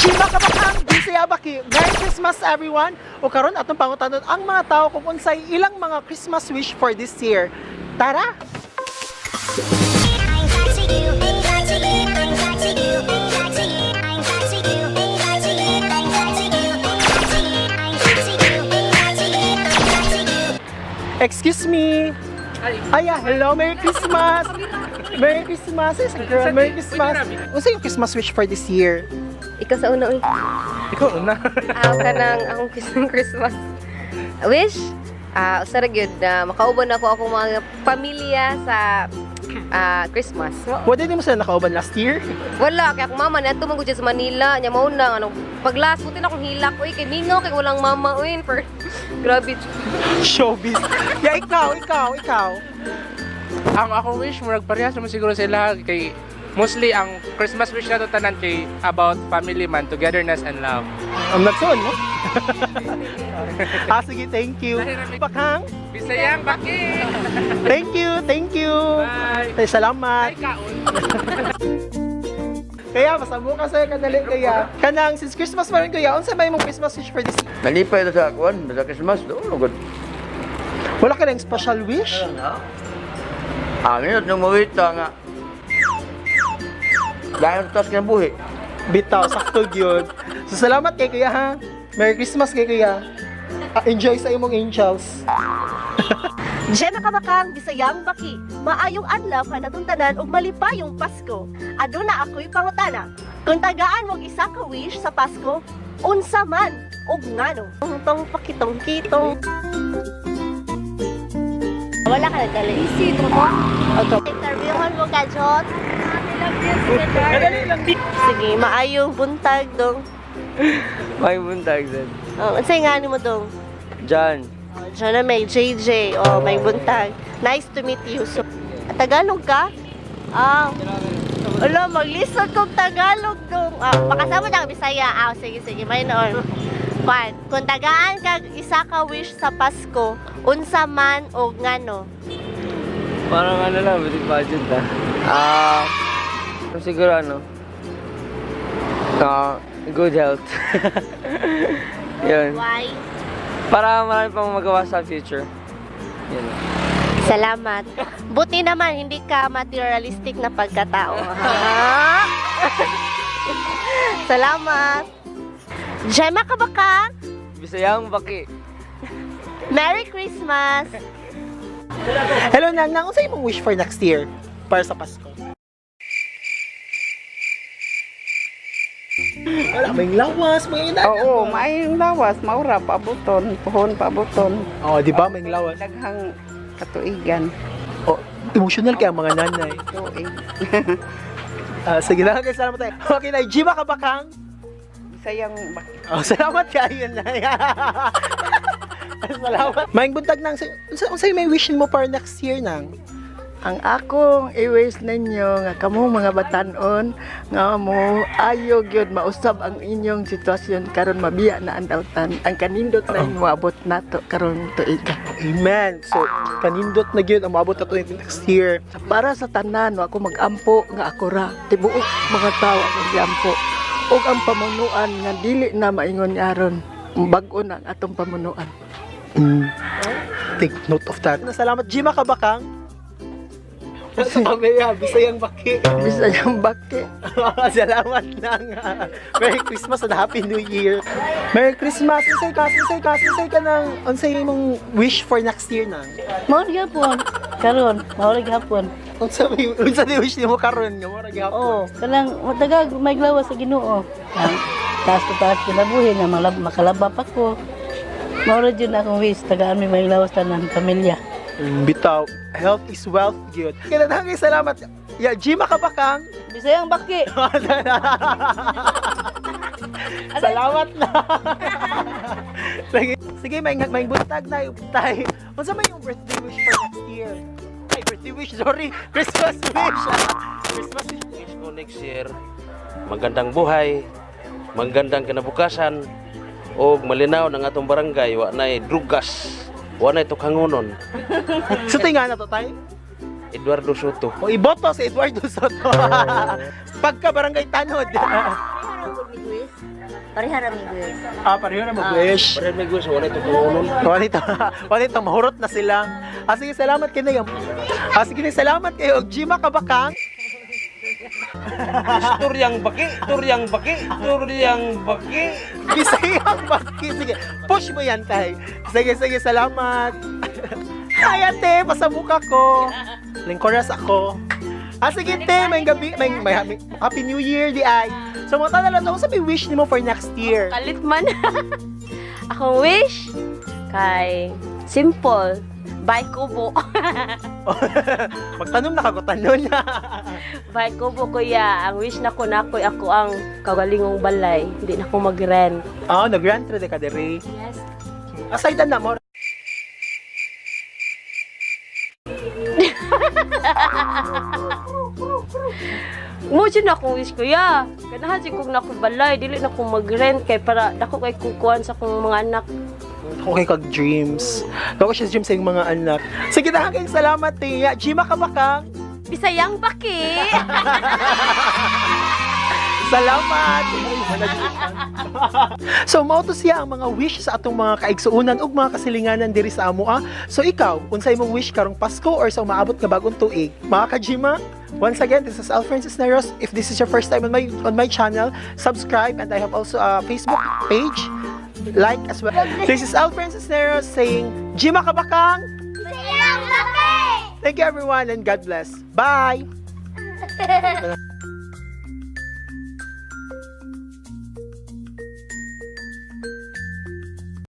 Chima kabakang Bisaya Baki. Merry Christmas everyone. O karon atong pangutanon ang mga tao kung unsay ilang mga Christmas wish for this year. Tara. Excuse me. Hello, Merry Christmas. Merry Christmas. Yes, girl, Merry Christmas. Unsay yung Christmas wish for this year? Ikaw sa una, uy. Ikaw una. Ka nang akong Christmas wish. Usara gyud na makauban ako akong mga pamilya sa Christmas. Wala din mo sila nakauban last year? Wala, kaya akong mama nato magud sa Manila. Nya mao na anong paglas buti na akong hilak uy kay mingaw kay walang mama uy for grabe. Showbiz. Yeah, ikaw. Ang akong wish murag parehas naman siguro sila kay mostly ang Christmas wish nato tanan kay about family man, togetherness and love. Ang nagsuon, no? Sige, thank you. Bakang, Bisayang Baki. thank you. Bye. Tay, salamat. Ay kaon. Kaya, masamo ka sa'yo, kadali kaya. Kanang, since Christmas pa rin kuya, unsa ba yung Christmas wish for this year? Nalipay ito sa akuan, sa Christmas, doon, good. Wala ka lang special wish? Minut nung mawita nga. Dahil sa taas ka ng buhi. Bitaw, sakto yun. So, salamat kay kuya, ha? Merry Christmas kay kuya. Enjoy sa imong angels. Jenna Kabakang, Bisayang Baki. Maayong adlaw ka natuntanan og malipayong Pasko. Aduna ako'y pangutana. Kung tagaan mong isa ka wish sa Pasko, unsa man og ngano? Tong pakitong-kitong. Wala ka nagdali. Easy mo mo? Okay. Interviewon mo ka, Jot. Sige, maayong buntag dong. May buntag din. Unsay ngani mo dong? John. Diyan na may JJ. May buntag. Nice to meet you. So, Tagalog ka? Ala, maglisod kong Tagalog dong. Makasama na ka Bisaya. Sige, may noon. Kung tagaan ka isa ka wish sa Pasko, unsa man o ngano? Parang ano lang, buti budget siguro good health. Yun. Why? Para marami pang magawa sa future. Yun. Salamat. Buti naman, hindi ka materialistic na pagkatao. Salamat. Gemma Kabakang, Bisayang Baki. Merry Christmas! Hello, Nang. Unsa imong wish for next year? Para sa Pasko. Wala, may lawas, may ina. Oo, maayong lawas, maura, pabuton, puhon, pabuton. Di ba, may lawas? Daghang katuigan. Emotional kaya ang mga nanay. Tuig. Sige lang, guys, salamat tayo. Okay, na, Jima Kabakang. Bisayang Baki. Salamat kayo, Nay. Salamat. Maing buntag nang, unsay may wish mo para next year, Nang? Ang akong i-wish ninyo nga kamo mga batanon nga mo ayo gyud mausab ang inyong sitwasyon karon mabiya na ang dautan ang kanindot na moabot nato karon tuiga. Amen. So, kanindot na gyud ang maabot nato next year. Para sa tanan wa ako magampo nga ako ra tibuok mga tawo ang giampo ug ang pamunuan nga dili na maingon aron bag-o na ang atong pamunuan. Take note of that. Salamat, Jima Kabakang. Bisayang Baki. Bisayang Baki. Salamat Nang. Merry Christmas and Happy New Year. Merry Christmas. Unsay ka ng unsay imong wish for next year, Nang? Mao gyapon karon mao gyapon. Unsa di wish nimo karon nga mura gyapon? Kanang matagag may lawas sa Ginoo. Taas kinabuhi nga makalaba pa ko. Mao ra jud akong wish tagaan mi may lawas tanan pamilya. Bitaw, health is wealth, good. Kaya nangay salamat. Jima Kabakang. Bisayang Baki. Salamat na. Sige, may buntag na yung tay. Unsa may yung birthday wish for next year? Ay, birthday wish, sorry. Christmas wish. Christmas wish. Wish ko next year, magandang buhay, magandang kinabukasan, o malinaw ng atong barangay, wa na'y drugas, wa na'y tukhangunon. So tinga na to tay? Eduardo Soto. O iboto si Eduardo Soto. Pagka barangay Tanod. Good wish. Pareha ra mig-wish. Pareho na mag-wish. Pare may gusto wala ito kumunon. Wala ito, mahurot na sila. Sige, salamat kayo. Sige, salamat kayo. Jima Kabakang. Turyang baki. Bisayang Baki. Sige, push mo yan, tay. Sige, salamat. Ay, ate, pasabuka ko. Lingkoras ako. Sige, te, may gabi, may Happy New Year, di ay. So, mga tanong lang, sabi wish ni mo for next year? Kalit man. Akong wish kay simple. Bye kubo. Magtanong na kagutanon na. Bye kubo kuya. Ang wish na ko ako ang kagalingong balay. Hindi na ko mag-rent. Nag-rent rin ka dere. Yes. Aside na mo. Mo dyan akong wish kuya. Ganahan siya kong naku balay. Dili na ko mag-rent kay para dako kay kukuhan sa kong mga anak. Okay kag dreams. Ako siya dreams sa iyong mga anak. Sige, dahagang salamat, Tia. Jima Kabakang. Bisayang Baki. Salamat! So, mao to siya ang mga wish sa atong mga kaigsuunan ug mga kasilinganan diri sa amo. So, ikaw, unsay mong wish karong Pasko or sa umaabot nga bagong tuig? Mga kajima, once again, this is Alfred Cisneros. If this is your first time on my channel, subscribe, and I have also a Facebook page. Like as well. This is Alfred Cisneros saying, Jima Kabakang! Thank you everyone and God bless. Bye!